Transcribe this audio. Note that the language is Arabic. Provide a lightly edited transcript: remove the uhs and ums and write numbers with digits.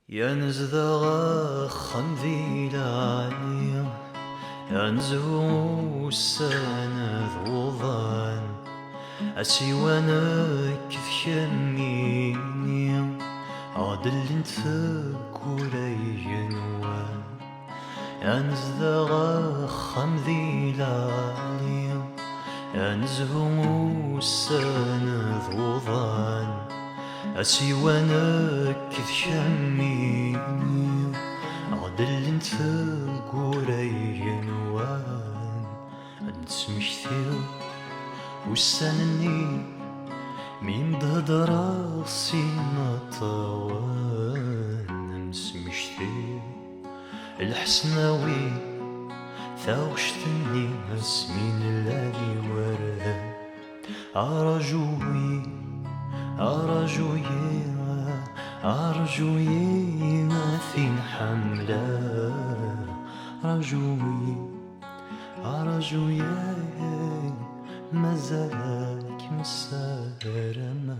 ينزدغ خنذي لعليا ينزو السنة ذوضان أسيوانك ذكميني عدل انتفك ولينوان ينزدغ خنذي لعليا ينزو السنة ذوضان أسيوانك ذكميني عدل انتفك ولينوان نسمكتيو وسنني مين بهدر راسي نطوان نسمكتيو الحسناوي ثاوشتني اسمين اللالي ورد أرجوي أرجوي ما في حملة أرجوي ما زالك مسارمة